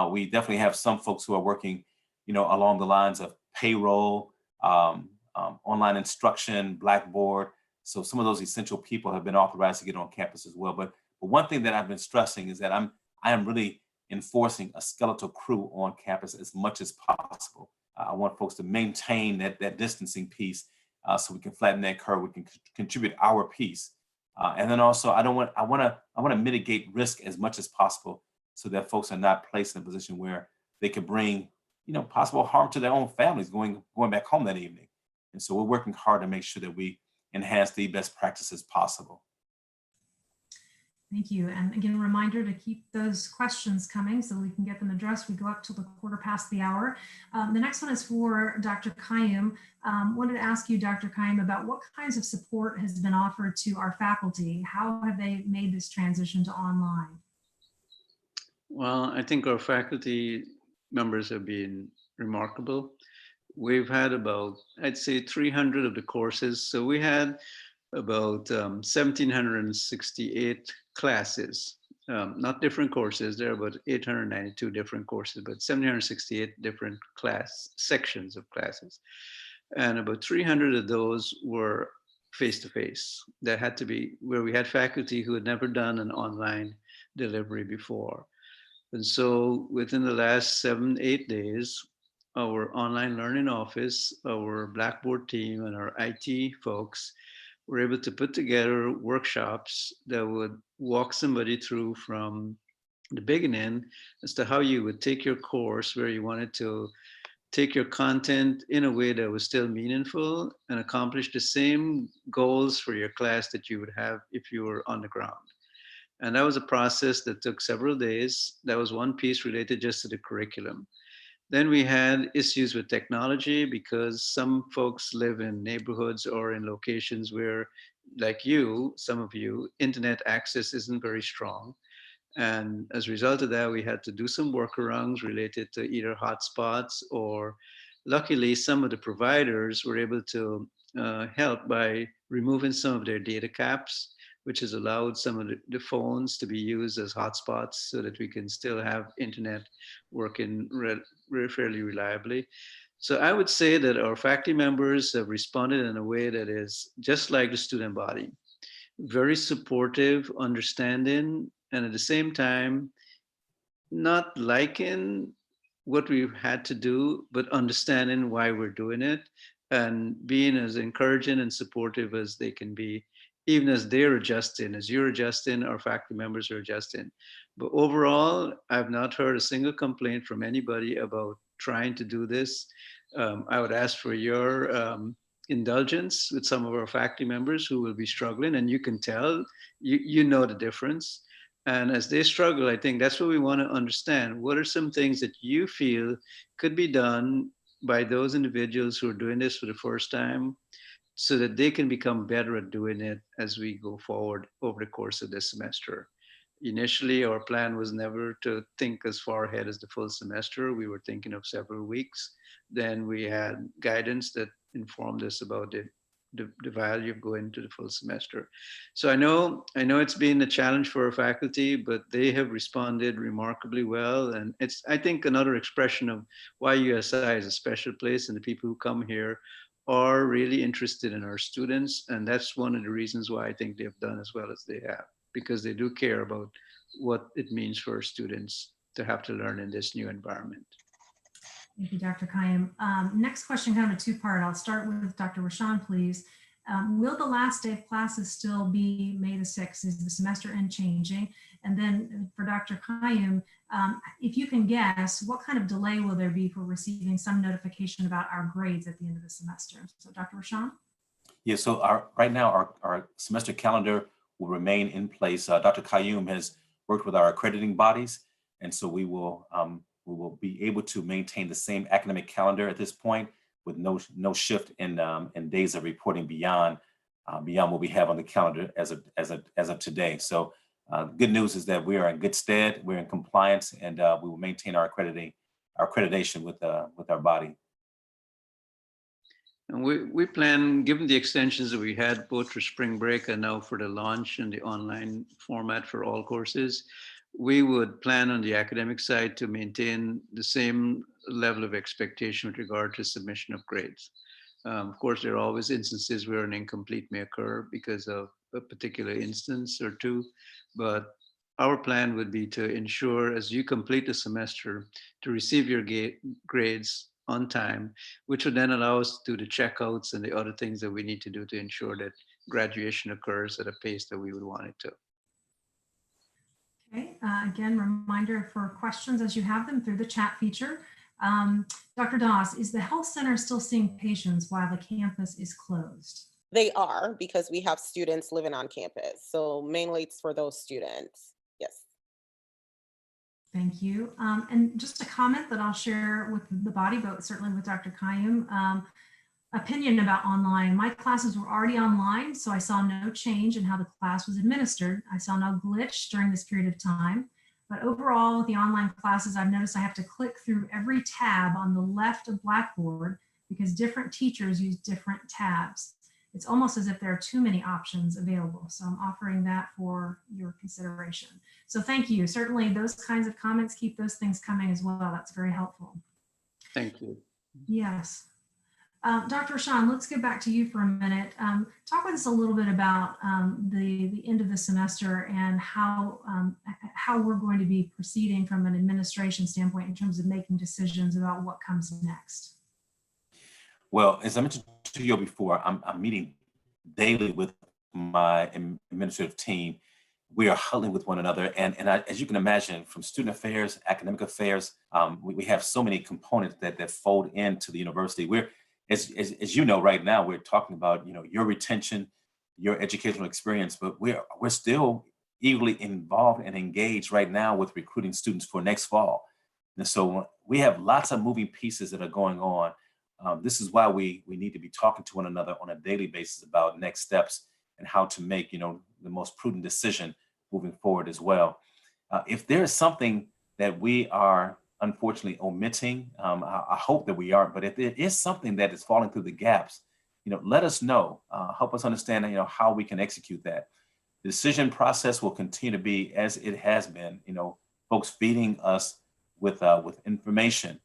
We definitely have some folks who are working, along the lines of payroll, online instruction, Blackboard. So some of those essential people have been authorized to get on campus as well. But one thing that I've been stressing is that I am really enforcing a skeletal crew on campus as much as possible. I want folks to maintain that distancing piece so we can flatten that curve, we can contribute our piece. And then also, I want to mitigate risk as much as possible so that folks are not placed in a position where they could bring, possible harm to their own families going back home that evening. And so we're working hard to make sure that we enhance the best practices possible. Thank you. And again, a reminder to keep those questions coming so we can get them addressed. We go up till the 1:15. The next one is for Dr. Qayyum. Wanted to ask you, Dr. Qayyum, about what kinds of support has been offered to our faculty? How have they made this transition to online? Well, I think our faculty members have been remarkable. We've had about, I'd say, 300 of the courses. So we had about 1,768 classes, not different courses. There are about 892 different courses, but 768 different class sections of classes. And about 300 of those were face-to-face. That had to be where we had faculty who had never done an online delivery before. And so within the last 7-8 days, our online learning office, our Blackboard team, and our IT folks were able to put together workshops that would walk somebody through from the beginning as to how you would take your course, where you wanted to take your content in a way that was still meaningful and accomplish the same goals for your class that you would have if you were on the ground. And that was a process that took several days. That was one piece related just to the curriculum. Then we had issues with technology because some folks live in neighborhoods or in locations where, like you, some of you, internet access isn't very strong. And as a result of that, we had to do some workarounds related to either hotspots or luckily some of the providers were able to help by removing some of their data caps, which has allowed some of the phones to be used as hotspots so that we can still have internet working fairly reliably. So I would say that our faculty members have responded in a way that is just like the student body, very supportive, understanding, and at the same time, not liking what we've had to do, but understanding why we're doing it and being as encouraging and supportive as they can be, even as they're adjusting, as you're adjusting, our faculty members are adjusting. But overall, I've not heard a single complaint from anybody about trying to do this. I would ask for your indulgence with some of our faculty members who will be struggling, and you can tell, you know the difference. And as they struggle, I think that's what we want to understand. What are some things that you feel could be done by those individuals who are doing this for the first time so that they can become better at doing it as we go forward over the course of this semester? Initially, our plan was never to think as far ahead as the full semester. We were thinking of several weeks. Then we had guidance that informed us about the value of going to the full semester. So I know it's been a challenge for our faculty, but they have responded remarkably well. And it's, I think, another expression of why USI is a special place, and the people who come here are really interested in our students. And that's one of the reasons why I think they've done as well as they have, because they do care about what it means for our students to have to learn in this new environment. Thank you, Dr. Qayyum. Next question, kind of a two-part. I'll start with Dr. Rashan, please. Will the last day of classes still be May the 6th? Is the semester end changing? And then for Dr. Qayyum, if you can guess, what kind of delay will there be for receiving some notification about our grades at the end of the semester? So Dr. Rashan? Yeah, so right now our semester calendar will remain in place. Dr. Qayyum has worked with our accrediting bodies, and so we will be able to maintain the same academic calendar at this point, with no shift in days of reporting beyond what we have on the calendar as of today. So good news is that we are in good stead, we're in compliance, and we will maintain our accreditation with our body. And we plan, given the extensions that we had both for spring break and now for the launch and the online format for all courses, we would plan on the academic side to maintain the same level of expectation with regard to submission of grades. Of course, there are always instances where an incomplete may occur because of a particular instance or two, but our plan would be to ensure as you complete the semester to receive your grades on time, which would then allow us to do the checkouts and the other things that we need to do to ensure that graduation occurs at a pace that we would want it to. Okay, again, reminder for questions as you have them through the chat feature. Dr. Doss, is the health center still seeing patients while the campus is closed? They are, because we have students living on campus. So mainly it's for those students. Yes. Thank you. And just a comment that I'll share with the body, but certainly with Dr. Qayyum. Opinion about online. My classes were already online, so I saw no change in how the class was administered. I saw no glitch during this period of time. But overall, with the online classes, I've noticed I have to click through every tab on the left of Blackboard because different teachers use different tabs. It's almost as if there are too many options available. So I'm offering that for your consideration. So thank you. Certainly those kinds of comments, keep those things coming as well. That's very helpful. Thank you. Yes. Dr. Rashan, let's get back to you for a minute. Talk with us a little bit about the end of the semester and how we're going to be proceeding from an administration standpoint in terms of making decisions about what comes next. Well, as I mentioned to you before, I'm meeting daily with my administrative team. We are huddling with one another. And as you can imagine, from student affairs, academic affairs, we have so many components that fold into the university. As you know, right now, we're talking about, your retention, your educational experience, but we're still eagerly involved and engaged right now with recruiting students for next fall. And so we have lots of moving pieces that are going on. This is why we need to be talking to one another on a daily basis about next steps and how to make, the most prudent decision moving forward as well. If there is something that we are unfortunately omitting, I hope that we aren't, but if there is something that is falling through the gaps, let us know, help us understand, how we can execute that. The decision process will continue to be as it has been, folks feeding us with information,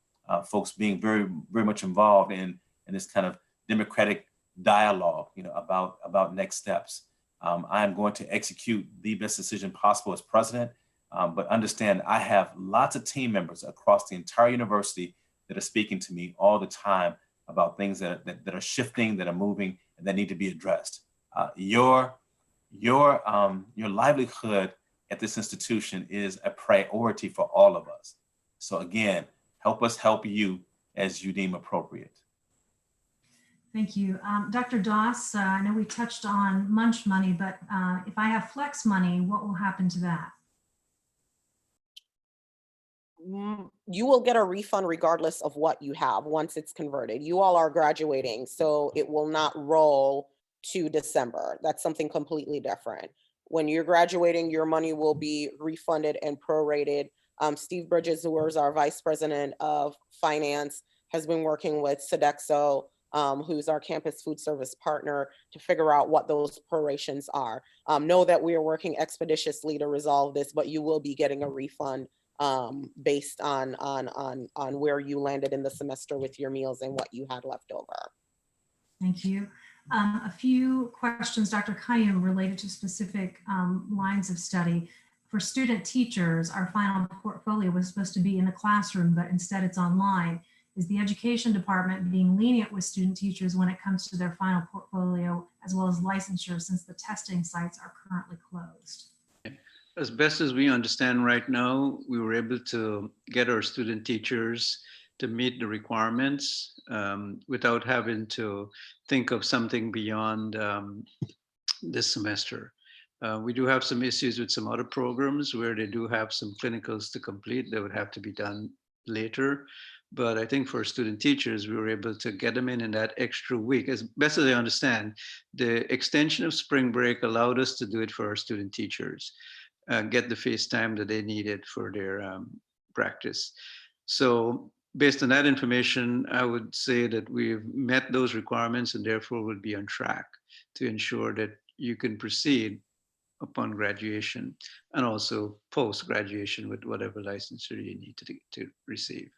folks being very, very much involved in this kind of democratic dialogue, about next steps. I am going to execute the best decision possible as president, but understand I have lots of team members across the entire university that are speaking to me all the time about things that are shifting, that are moving, and that need to be addressed. Your livelihood at this institution is a priority for all of us. So again, help us help you as you deem appropriate. Thank you. Dr. Doss, I know we touched on munch money, but if I have flex money, what will happen to that? You will get a refund regardless of what you have once it's converted. You all are graduating, so it will not roll to December. That's something completely different. When you're graduating, your money will be refunded and prorated. Steve Bridges, who is our Vice President of Finance, has been working with Sodexo, who's our campus food service partner, to figure out what those prorations are. Know that we are working expeditiously to resolve this, but you will be getting a refund based on where you landed in the semester with your meals and what you had left over. Thank you. A few questions, Dr. Qayyum, related to specific lines of study. For student teachers, our final portfolio was supposed to be in the classroom, but instead it's online. Is the education department being lenient with student teachers when it comes to their final portfolio, as well as licensure, since the testing sites are currently closed? As best as we understand right now, we were able to get our student teachers to meet the requirements without having to think of something beyond this semester. We do have some issues with some other programs where they do have some clinicals to complete that would have to be done later. But I think for student teachers, we were able to get them in that extra week. As best as I understand, the extension of spring break allowed us to do it for our student teachers, get the face time that they needed for their practice. So based on that information, I would say that we've met those requirements and therefore would be on track to ensure that you can proceed upon graduation and also post-graduation with whatever licensure you need to receive.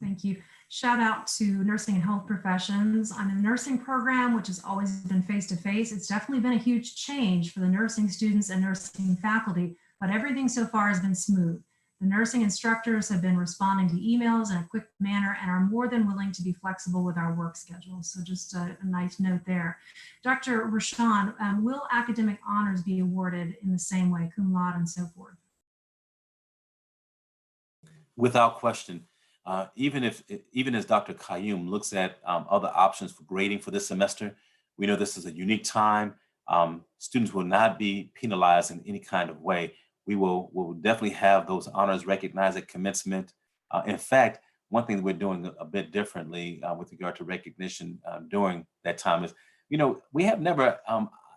Thank you. Shout out to nursing and health professions. I'm in the nursing program, which has always been face-to-face. It's definitely been a huge change for the nursing students and nursing faculty. but everything so far has been smooth. The nursing instructors have been responding to emails in a quick manner and are more than willing to be flexible with our work schedules. So just a nice note there. Dr. Rashan, will academic honors be awarded in the same way, cum laude and so forth? Without question. Even as Dr. Qayyum looks at other options for grading for this semester, we know this is a unique time. Students will not be penalized in any kind of way. We'll definitely have those honors recognized at commencement. In fact, one thing that we're doing a bit differently with regard to recognition during that time is, we have never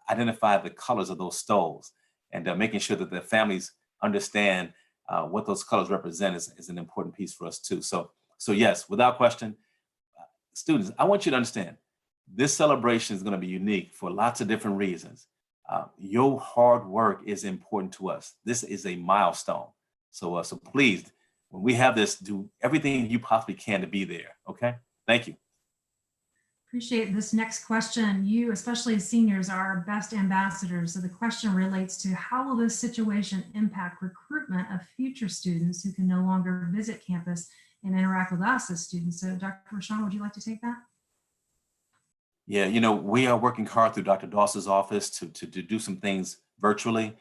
identified the colors of those stoles, and making sure that the families understand what those colors represent is an important piece for us too. So yes, without question, students, I want you to understand, this celebration is going to be unique for lots of different reasons. Your hard work is important to us. This is a milestone. So please, when we have this, do everything you possibly can to be there. Okay? Thank you. Appreciate this next question. You, especially as seniors, are our best ambassadors. So the question relates to how will this situation impact recruitment of future students who can no longer visit campus and interact with us as students? So Dr. Rashan, would you like to take that? Yeah, we are working hard through Dr. Doss's office to do some things virtually.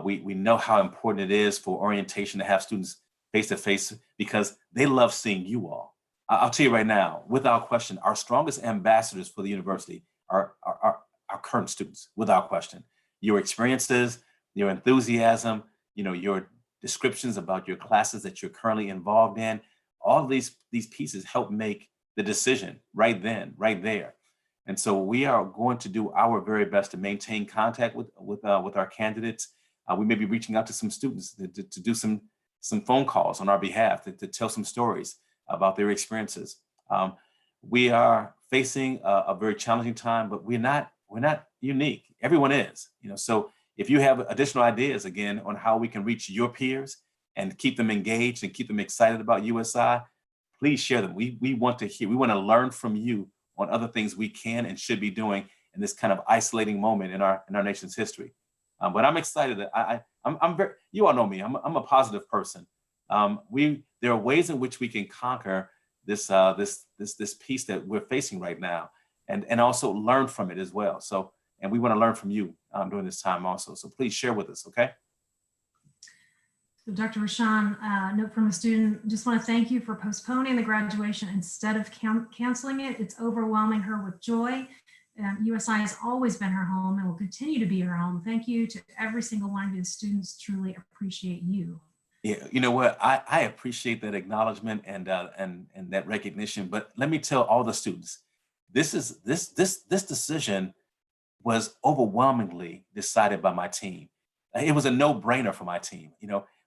We know how important it is for orientation to have students face-to-face because they love seeing you all. I'll tell you right now, without question, our strongest ambassadors for the university are our current students, without question. Your experiences, your enthusiasm, your descriptions about your classes that you're currently involved in, all these pieces help make the decision right then, right there. And so we are going to do our very best to maintain contact with our candidates. We may be reaching out to some students to do some phone calls on our behalf to tell some stories about their experiences. We are facing a very challenging time, but we're not unique. Everyone is, so if you have additional ideas, again, on how we can reach your peers and keep them engaged and keep them excited about USI, please share them. We want to hear, we want to learn from you on other things we can and should be doing in this kind of isolating moment in our nation's history. But I'm excited that I'm very, you all know me, I'm a positive person. There are ways in which we can conquer this piece that we're facing right now, and also learn from it as well. So, and we want to learn from you during this time also. So please share with us, okay? So Dr. Rashan, note from a student, just want to thank you for postponing the graduation instead of canceling it. It's overwhelming her with joy. USI has always been her home and will continue to be her home. Thank you to every single one of you. The students truly appreciate you. Yeah, you know what? I appreciate that acknowledgement and that recognition. But let me tell all the students, this decision was overwhelmingly decided by my team. It was a no-brainer for my team.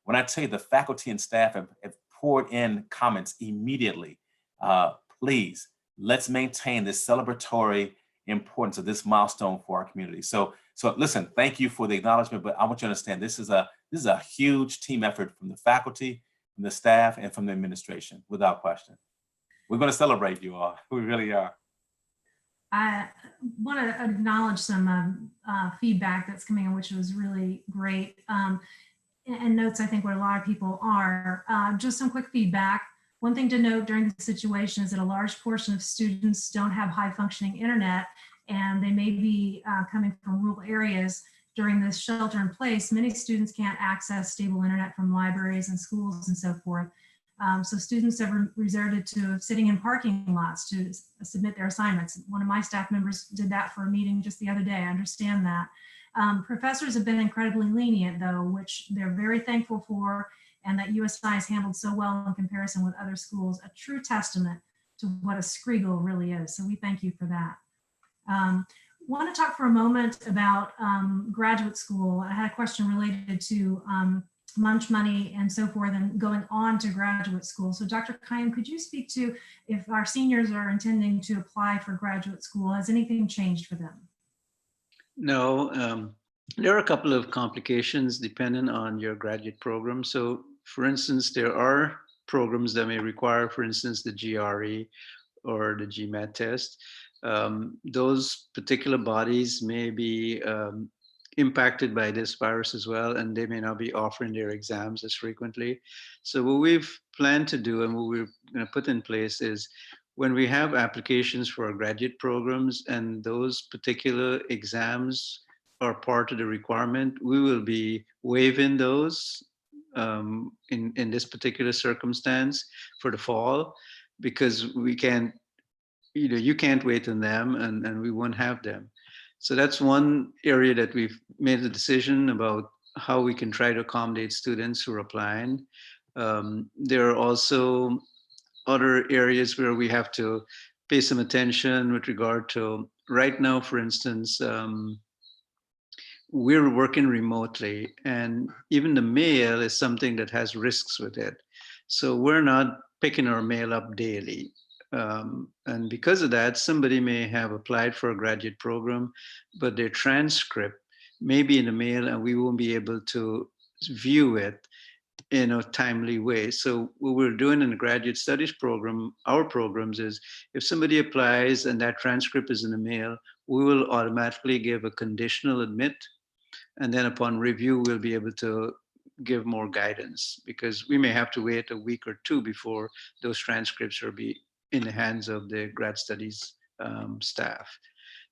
When I tell you the faculty and staff have poured in comments immediately, please, let's maintain this celebratory importance of this milestone for our community. So listen, thank you for the acknowledgement, but I want you to understand this is a huge team effort from the faculty, from the staff, and from the administration, without question. We're going to celebrate you all. We really are. I want to acknowledge some feedback that's coming in, which was really great. And notes, I think, where a lot of people are. Just some quick feedback. One thing to note during the situation is that a large portion of students don't have high functioning internet, and they may be coming from rural areas. During this shelter in place, many students can't access stable internet from libraries and schools and so forth. So students have resorted to sitting in parking lots to submit their assignments. One of my staff members did that for a meeting just the other day. I understand that. Professors have been incredibly lenient, though, which they're very thankful for, and that USI has handled so well in comparison with other schools, a true testament to what a Skrigal really is. So we thank you for that. Want to talk for a moment about graduate school. I had a question related to lunch money and so forth and going on to graduate school. So Dr. Qayyum, could you speak to if our seniors are intending to apply for graduate school, has anything changed for them? No, there are a couple of complications depending on your graduate program. So for instance, there are programs that may require, for instance, the GRE or the GMAT test. Those particular bodies may be impacted by this virus as well, and they may not be offering their exams as frequently. So what we've planned to do and what we're going to put in place is when we have applications for our graduate programs and those particular exams are part of the requirement, we will be waiving those in this particular circumstance for the fall, because we can't, you can't wait on them, and we won't have them. So that's one area that we've made a decision about how we can try to accommodate students who are applying. There are also other areas where we have to pay some attention with regard to, right now, for instance, we're working remotely, and even the mail is something that has risks with it. So we're not picking our mail up daily. And because of that, somebody may have applied for a graduate program, but their transcript may be in the mail and we won't be able to view it in a timely way. So what we're doing in the graduate studies program, our programs, is if somebody applies and that transcript is in the mail, we will automatically give a conditional admit. And then upon review, we'll be able to give more guidance, because we may have to wait a week or two before those transcripts will be in the hands of the grad studies staff.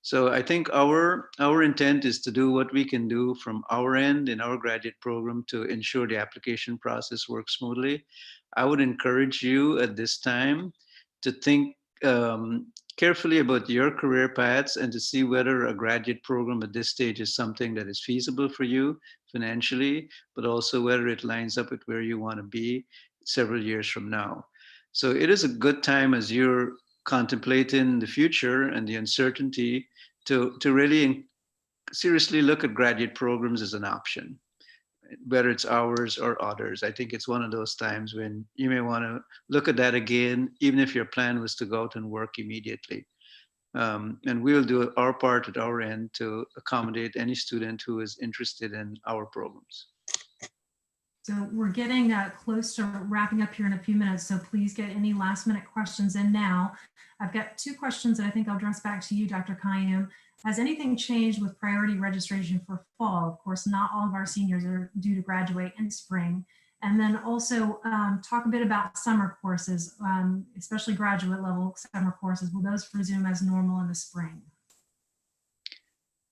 So I think our intent is to do what we can do from our end in our graduate program to ensure the application process works smoothly. I would encourage you at this time to think carefully about your career paths and to see whether a graduate program at this stage is something that is feasible for you financially, but also whether it lines up with where you want to be several years from now. So it is a good time, as you're contemplating the future and the uncertainty, to really seriously look at graduate programs as an option, whether it's ours or others. I think it's one of those times when you may want to look at that again, even if your plan was to go out and work immediately. And we'll do our part at our end to accommodate any student who is interested in our programs. So we're getting close to wrapping up here in a few minutes, so please get any last minute questions in now. I've got two questions that I think I'll address back to you, Dr. Kayum. Has anything changed with priority registration for fall? Of course, not all of our seniors are due to graduate in spring. And then also talk a bit about summer courses, especially graduate level summer courses. Will those resume as normal in the spring?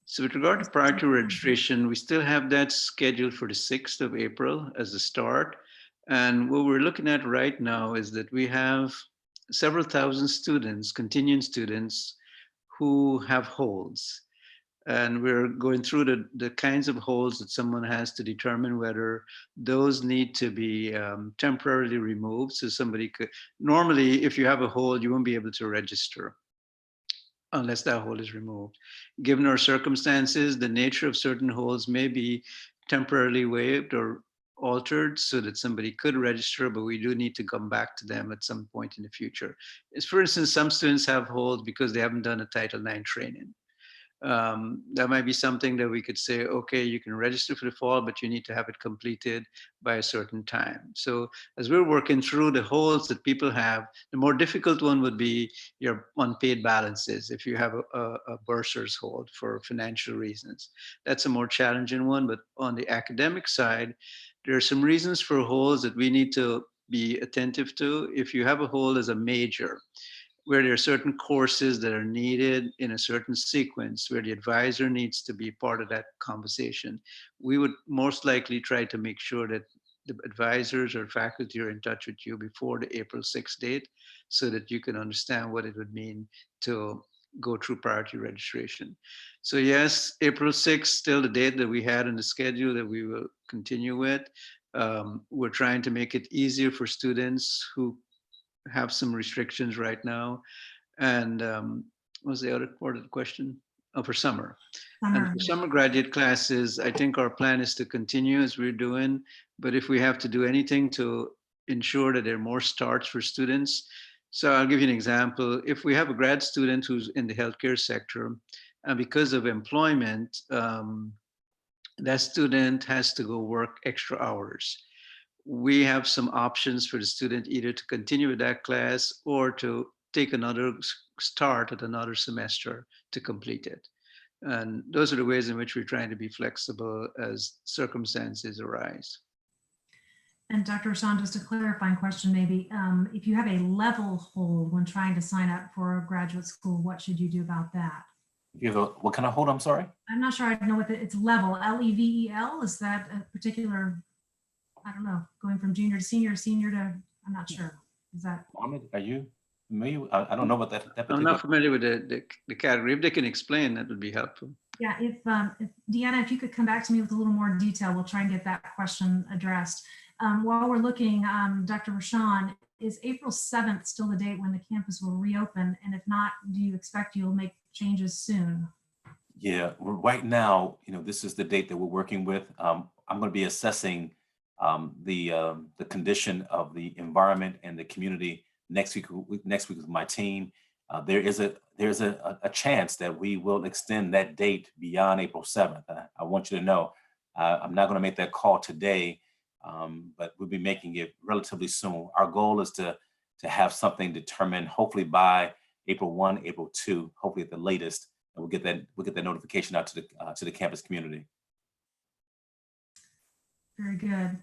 So with regard to priority registration, we still have that scheduled for the 6th of April as the start. And what we're looking at right now is that we have several thousand students, continuing students, who have holds. And we're going through the kinds of holds that someone has to determine whether those need to be temporarily removed. So somebody could, normally, if you have a hold, you won't be able to register unless that hold is removed. Given our circumstances, the nature of certain holds may be temporarily waived or altered so that somebody could register, but we do need to come back to them at some point in the future. As for instance, some students have holds because they haven't done a Title IX training. That might be something that we could say, okay, you can register for the fall, but you need to have it completed by a certain time. So as we're working through the holds that people have, the more difficult one would be your unpaid balances. If you have a bursar's hold for financial reasons, that's a more challenging one. But on the academic side, there are some reasons for holds that we need to be attentive to. If you have a hold as a major, where there are certain courses that are needed in a certain sequence, where the advisor needs to be part of that conversation, we would most likely try to make sure that the advisors or faculty are in touch with you before the April 6th date, so that you can understand what it would mean to go through priority registration. So yes, April 6th, still the date that we had in the schedule that we will continue with. We're trying to make it easier for students who have some restrictions right now. And what was the other part of the question? Oh, for summer. And for summer graduate classes, I think our plan is to continue as we're doing, but if we have to do anything to ensure that there are more starts for students. So I'll give you an example. If we have a grad student who's in the healthcare sector, and because of employment, that student has to go work extra hours. We have some options for the student either to continue with that class or to take another start at another semester to complete it. And those are the ways in which we're trying to be flexible as circumstances arise. And Dr. Rashan, just a clarifying question maybe, if you have a level hold when trying to sign up for a graduate school, what should you do about that? You have what kind of hold? I'm sorry. I'm not sure I know what it's level, Level. Is that a particular, I don't know, going from junior to senior to, I'm not sure. Is that? Mohammed, are you familiar? I don't know what that particular. I'm not familiar with the category. If they can explain, that would be helpful. Yeah, if Deanna, if you could come back to me with a little more detail, we'll try and get that question addressed. While we're looking, Dr. Rashan, is April 7th still the date when the campus will reopen? And if not, do you expect you'll make changes soon? Yeah, right now, this is the date that we're working with. I'm going to be assessing the condition of the environment and the community next week with my team. There's a chance that we will extend that date beyond April 7th. I want you to know, I'm not going to make that call today, but we'll be making it relatively soon. Our goal is to have something determined, hopefully by April 1, April 2, hopefully at the latest, and we'll get that notification out to the campus community. Very good.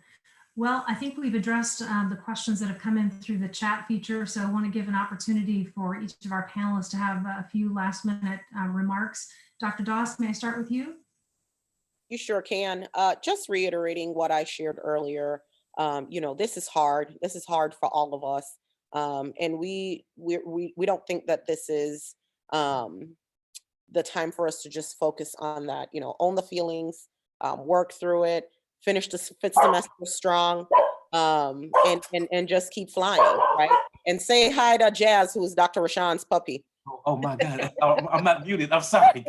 Well, I think we've addressed the questions that have come in through the chat feature. So I want to give an opportunity for each of our panelists to have a few last minute remarks. Dr. Doss, may I start with you? You sure can. Just reiterating what I shared earlier, this is hard. This is hard for all of us. And we don't think that this is the time for us to just focus on that, own the feelings, work through it, finish the semester strong, and just keep flying, right? And say hi to Jazz, who is Dr. Rashan's puppy. Oh my God, I'm not muted, I'm sorry.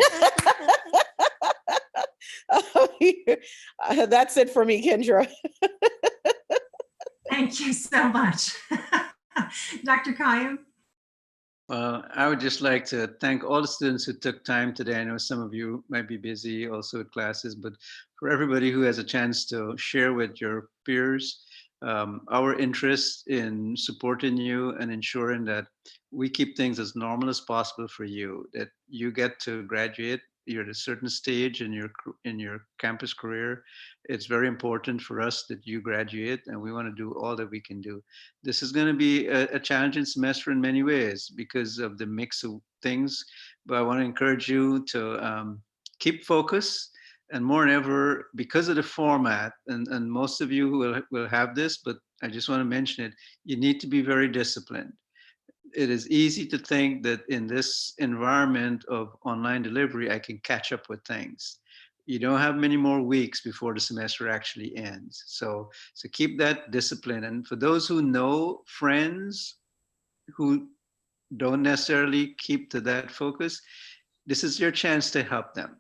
That's it for me, Kendra. Thank you so much. Dr. Kayum? I would just like to thank all the students who took time today. I know some of you might be busy also with classes, but for everybody who has a chance to share with your peers, our interest in supporting you and ensuring that we keep things as normal as possible for you, that you get to graduate, you're at a certain stage in your campus career. It's very important for us that you graduate, and we want to do all that we can do. This is going to be a challenging semester in many ways because of the mix of things, but I want to encourage you to keep focus, and more than ever, because of the format, and most of you will have this, but I just want to mention it, you need to be very disciplined. It is easy to think that in this environment of online delivery, I can catch up with things. You don't have many more weeks before the semester actually ends. So keep that discipline. And for those who know friends who don't necessarily keep to that focus, this is your chance to help them.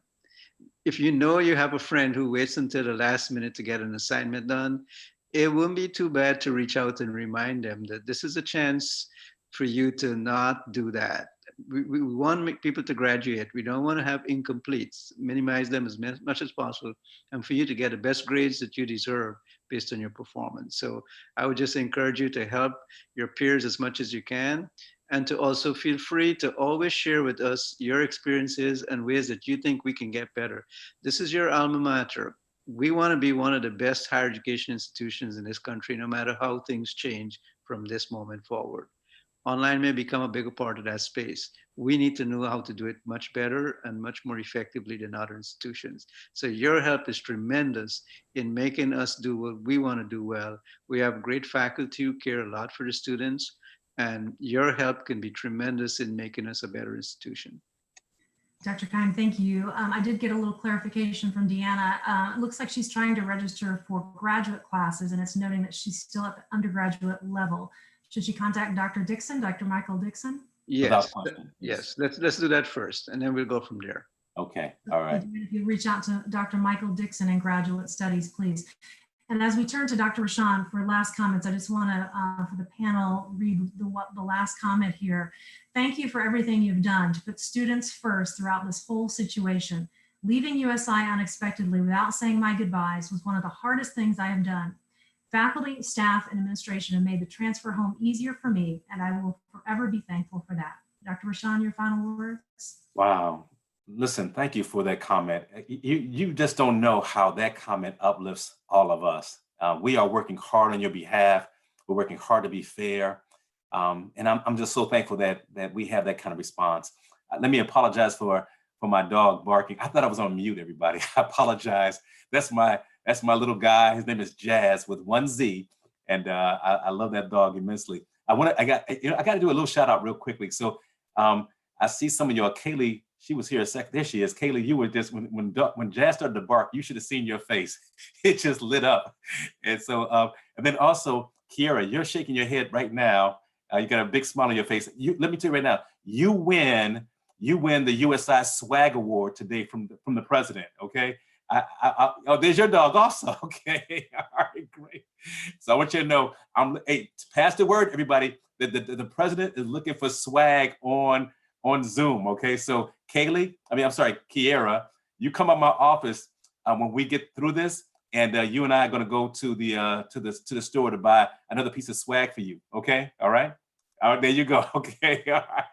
If you know you have a friend who waits until the last minute to get an assignment done, it wouldn't be too bad to reach out and remind them that this is a chance for you to not do that. We want to make people to graduate. We don't want to have incompletes, minimize them as much as possible, and for you to get the best grades that you deserve based on your performance. So I would just encourage you to help your peers as much as you can, and to also feel free to always share with us your experiences and ways that you think we can get better. This is your alma mater. We want to be one of the best higher education institutions in this country, no matter how things change from this moment forward. Online may become a bigger part of that space. We need to know how to do it much better and much more effectively than other institutions. So your help is tremendous in making us do what we want to do well. We have great faculty who care a lot for the students, and your help can be tremendous in making us a better institution. Dr. Kayum, thank you. I did get a little clarification from Deanna. It looks like she's trying to register for graduate classes, and it's noting that she's still at the undergraduate level. Should she contact Dr. Dixon, Dr. Michael Dixon? Yes, yes. Let's do that first, and then we'll go from there. Okay, all right. If you reach out to Dr. Michael Dixon in graduate studies, please. And as we turn to Dr. Rashan for last comments, I just want to, for the panel, read the last comment here. Thank you for everything you've done to put students first throughout this whole situation. Leaving USI unexpectedly without saying my goodbyes was one of the hardest things I have done. Faculty, staff, and administration have made the transfer home easier for me, and I will forever be thankful for that. Dr. Rashan, your final words? Wow. Listen, thank you for that comment. You just don't know how that comment uplifts all of us. We are working hard on your behalf. We're working hard to be fair. And I'm just so thankful that we have that kind of response. Let me apologize for my dog barking. I thought I was on mute, everybody. I apologize. That's my little guy. His name is Jazz with 1Z. And I love that dog immensely. I got to do a little shout out real quickly. So I see some of your Kaylee. She was here a second. There she is. Kaylee, you were just, when Jazz started to bark, you should have seen your face. It just lit up. And so, and then also, Kiera, you're shaking your head right now. You got a big smile on your face. Let me tell you right now, you win the USI Swag Award today from the president, okay? Oh, there's your dog also, okay? All right, great. So I want you to know, hey, pass the word, everybody, that the president is looking for swag on Zoom, okay? So Kiera, you come up my office when we get through this, and you and I are gonna go to the store to buy another piece of swag for you, okay? All right, there you go, okay? All right.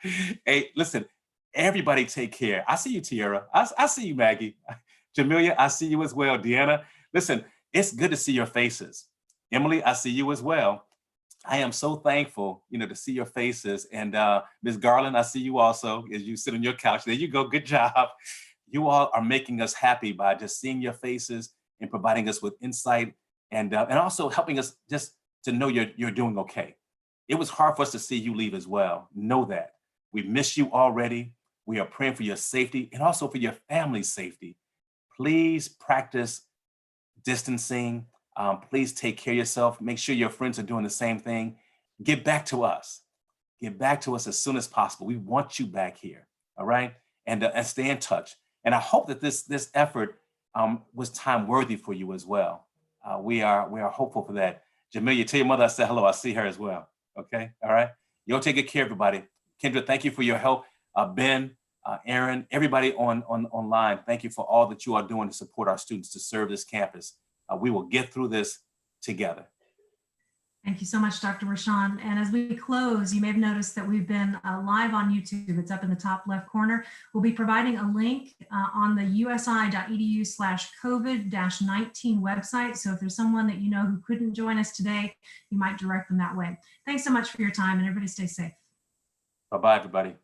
Hey, listen, everybody take care. I see you, Tiara. I see you, Maggie. Jamelia, I see you as well. Deanna, listen, it's good to see your faces. Emily, I see you as well. I am so thankful, to see your faces. And Ms. Garland, I see you also as you sit on your couch. There you go. Good job. You all are making us happy by just seeing your faces and providing us with insight and also helping us just to know you're doing okay. It was hard for us to see you leave as well. Know that. We miss you already. We are praying for your safety and also for your family's safety. Please practice distancing. Please take care of yourself. Make sure your friends are doing the same thing. Get back to us. Get back to us as soon as possible. We want you back here. All right. And stay in touch. And I hope that this effort was time worthy for you as well. We are hopeful for that. Jamelia, tell your mother I said hello. I see her as well. Okay. All right. You'll take good care, everybody. Kendra, thank you for your help. Ben, Aaron, everybody online, thank you for all that you are doing to support our students to serve this campus. We will get through this together. Thank you so much, Dr. Rashawn. And as we close, you may have noticed that we've been live on YouTube. It's up in the top left corner. We'll be providing a link on the usi.edu/COVID-19 website. So if there's someone that you know who couldn't join us today, you might direct them that way. Thanks so much for your time, and everybody stay safe. Bye-bye, everybody.